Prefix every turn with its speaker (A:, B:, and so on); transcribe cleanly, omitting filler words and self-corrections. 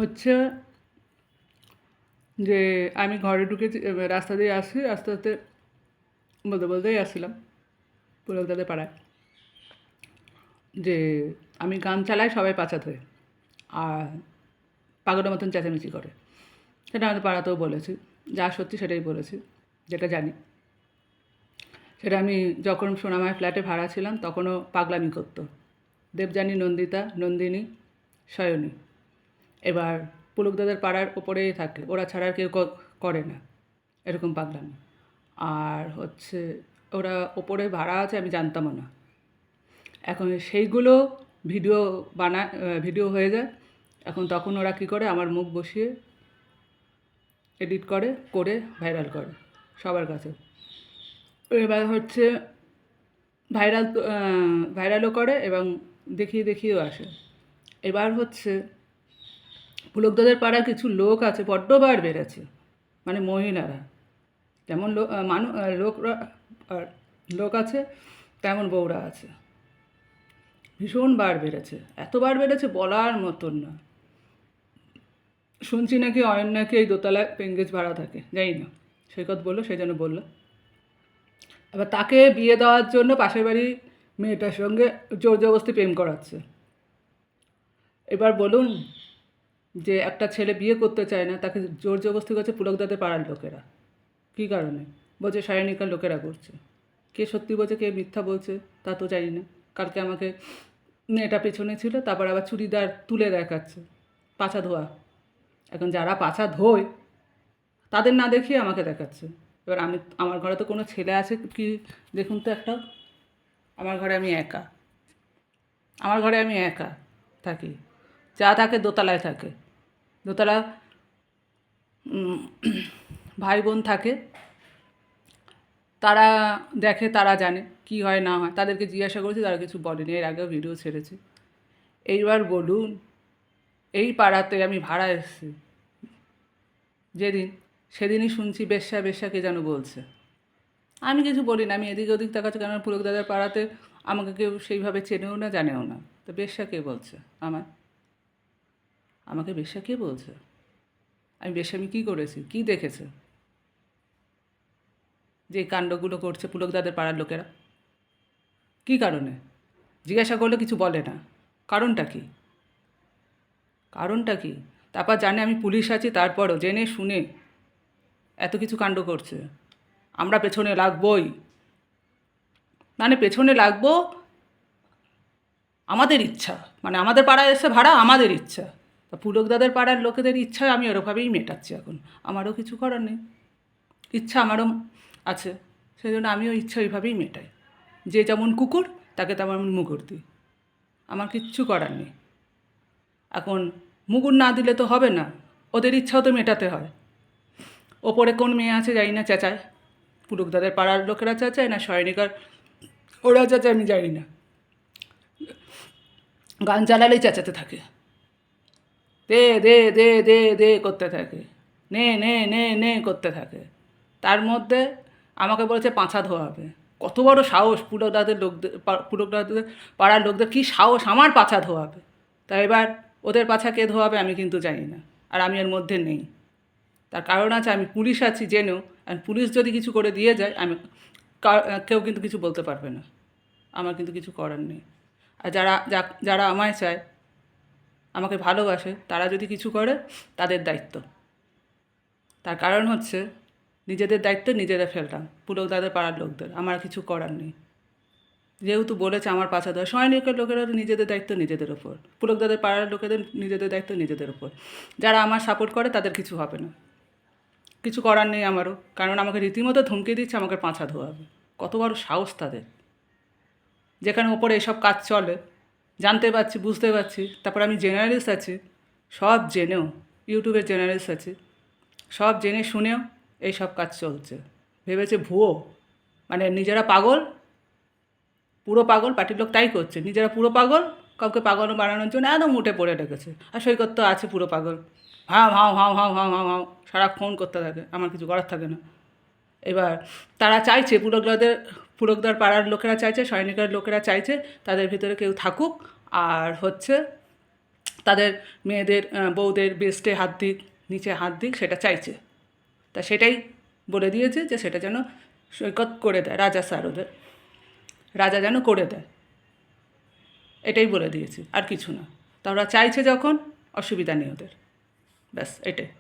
A: হচ্ছে যে আমি ঘরে ঢুকেছি, রাস্তা দিয়ে আসছি, আস্তে আস্তে বলতে বলতেই আসছিলাম পুলকদাদের পাড়ায়, যে আমি গান চালাই, সবাই পাছা ধরে আর পাগলের মতন চেঁচামেচি করে। সেটা আমাদের পাড়াতেও বলেছি, যা সত্যি সেটাই বলেছি, যেটা জানি। সেটা আমি যখন সোনামায় ফ্ল্যাটে ভাড়া ছিলাম তখনও পাগলামি করতো দেবযানী, নন্দিতা, নন্দিনী, সায়নী। এবার পুলকদাদের পাড়ার ওপরেই থাকে, ওরা ছাড়া আর কেউ করে না এরকম পাগলামি। আর হচ্ছে ওরা ওপরে ভাড়া আছে, আমি জানতামও না। এখন সেইগুলো ভিডিও ভিডিও হয়ে যায়। তখন ওরা কী করে, আমার মুখ বসিয়ে এডিট করে ভাইরাল করে সবার কাছে। এবার হচ্ছে ভাইরাল ভাইরালও করে এবং দেখিয়েও আসে। এবার হচ্ছে পুলকদাদের পাড়ার কিছু লোক আছে, বড্ড বার বেড়েছে, মানে মহিলারা যেমন লোকরা লোক আছে তেমন বউরা আছে, ভীষণ বার বেড়েছে। এতবার বেড়েছে বলার মতন না। শুনছি নাকি অয়ন নাকি এই দোতলায় পেঙ্গেজ ভাড়া থাকে, জানি না, সৈকত বললো, সেই জন্য বললো। এবার তাকে বিয়ে দেওয়ার জন্য পাশের বাড়ি মেয়েটার সঙ্গে জোর জবরদস্তি প্রেম করাচ্ছে। এবার বলুন, যে একটা ছেলে বিয়ে করতে চায় না, তাকে জোর জবরদস্তি করছে পুলকদাদের পাড়ার লোকেরা। কী কারণে? বলছে সায়নিকার লোকেরা করছে। কে সত্যি বলছে কে মিথ্যা বলছে তা তো জানি না। কালকে আমাকে মেয়েটা পেছনে ছিল, তারপর আবার চুড়িদার তুলে দেখাচ্ছে, পাছা ধোয়া। এখন যারা পাছা ধোয় তাদের না দেখিয়ে আমাকে দেখাচ্ছে। এবার আমার ঘরে তো কোনো ছেলে আছে কি দেখুন তো একটা? আমার ঘরে আমি একা থাকি। যা থাকে দোতলায় থাকে, দোতলা ভাই বোন থাকে, তারা দেখে, তারা জানে কি হয় না হয়। তাদেরকে জিজ্ঞাসা করেছি, তারা কিছু বলেনি, এর আগেও ভিডিও ছেড়েছি। এইবার বলুন, এই পাড়াতে আমি ভাড়া এসেছি যেদিন, সেদিনই শুনছি বেশ্যা কে যেন বলছে। আমি কিছু বলি না, আমি এদিক ওদিক তাকাচ্ছি, কেন পুলকদাদার পাড়াতে আমাকে কেউ সেইভাবে চেনেও না, জানেও না। তো বেশ্যা কে বলছে? আমাকে বেশ্যা কে বলছে? আমি বেশ্যামি কী করেছি? কী দেখেছে যে কাণ্ডগুলো করছে পুলকদাদের পাড়ার লোকেরা? কী কারণে? জিজ্ঞাসা করলে কিছু বলে না। কারণটা কী? তারপর জানে আমি পুলিশ আছি, তারপরও জেনে শুনে এত কিছু কাণ্ড করছে। আমরা পেছনে লাগবই, মানে পেছনে লাগবো আমাদের ইচ্ছা, মানে আমাদের পাড়ায় এসে ভাড়া আমাদের ইচ্ছা। তা পুলকদাদের পাড়ার লোকেদের ইচ্ছা আমি ওরকমভাবেই মেটাচ্ছি। এখন আমারও কিছু করার নেই, ইচ্ছা আমারও আছে, সেই জন্য আমিও ইচ্ছা ওইভাবেই মেটাই। যে যেমন কুকুর তাকে তেমন মুগুর দিই, আমার কিচ্ছু করার নেই। এখন মুগুর না দিলে তো হবে না, ওদের ইচ্ছাও তো মেটাতে হয়। ওপরে কোন মেয়ে আছে জানি না, চেঁচায়, পুলকদাদের পাড়ার লোকেরা চেঁচায় না সয়নিকার ওরা চেঁচায় আমি জানি না, গান চালালেই চেঁচাতে থাকে, দে দে দে দে দে করতে থাকে, নে নে নে নে করতে থাকে। তার মধ্যে আমাকে বলেছে পাঁছা ধোয়াবে। কত বড় সাহস পুলকদাদের পাড়ার লোকদের, কী সাহস আমার পাছা ধোয়াবে। তা এবার ওদের পাছা কে ধোয়াবে আমি কিন্তু জানি না, আর আমি এর মধ্যে নেই। তার কারণ আছে, আমি পুলিশ আছি জেনেও, আর পুলিশ যদি কিছু করে দিয়ে যায়, কেউ কিন্তু কিছু বলতে পারবে না, আমার কিন্তু কিছু করার নেই। আর যারা আমায় চায়, আমাকে ভালোবাসে, তারা যদি কিছু করে তাদের দায়িত্ব। তার কারণ হচ্ছে নিজেদের দায়িত্ব নিজেরা ফেললাম, পুলকদাদের পাড়ার লোকদের, আমার কিছু করার নেই। যেহেতু বলেছে আমার পাছা ধোয়া, সৈনিকের লোকেরা নিজেদের দায়িত্ব নিজেদের ওপর, পুলকদাদের পাড়ার লোকেদের নিজেদের দায়িত্ব নিজেদের ওপর। যারা আমার সাপোর্ট করে তাদের কিছু হবে না, কিছু করার নেই আমারও, কারণ আমাকে রীতিমতো ধমকি দিচ্ছে আমাকে পাছা ধোয়াবে। কত বড় সাহস তাদের! যেখানে ওপরে এসব কাজ চলে জানতে পারছি, বুঝতে পারছি, তারপর আমি জেনারেলিস্ট আছি, সব জেনেও, ইউটিউবের জেনারেলিস্ট আছি, সব জেনে শুনেও এই সব কাজ চলছে। ভেবেছে ভুয়ো, মানে নিজেরা পাগল, পুরো পাগল, পার্টির লোক তাই করছে, নিজেরা পুরো পাগল, কাউকে পাগল বানানোর জন্য একদম উঠে পড়ে রেখেছে। আর সৈকত তো আছে পুরো পাগল, হাও হাও হাও হাও হাও হাও হাও সারাক্ষণ করতে থাকে, আমার কিছু করার থাকে না। এবার তারা চাইছে, পুলকদার পাড়ার লোকেরা চাইছে, সৈনিকের লোকেরা চাইছে তাদের ভিতরে কেউ থাকুক, আর হচ্ছে তাদের মেয়েদের বউদের বেস্টে হাত দিক, নিচে হাত দিক, সেটা চাইছে। তা সেটাই বলে দিয়েছে যে সেটা যেন সৈকত করে দেয়, রাজা স্যার ওদের, রাজা যেন করে দেয়, এটাই বলে দিয়েছি, আর কিছু না। তা ওরা চাইছে যখন, অসুবিধা নেই ওদের, ব্যাস এটাই।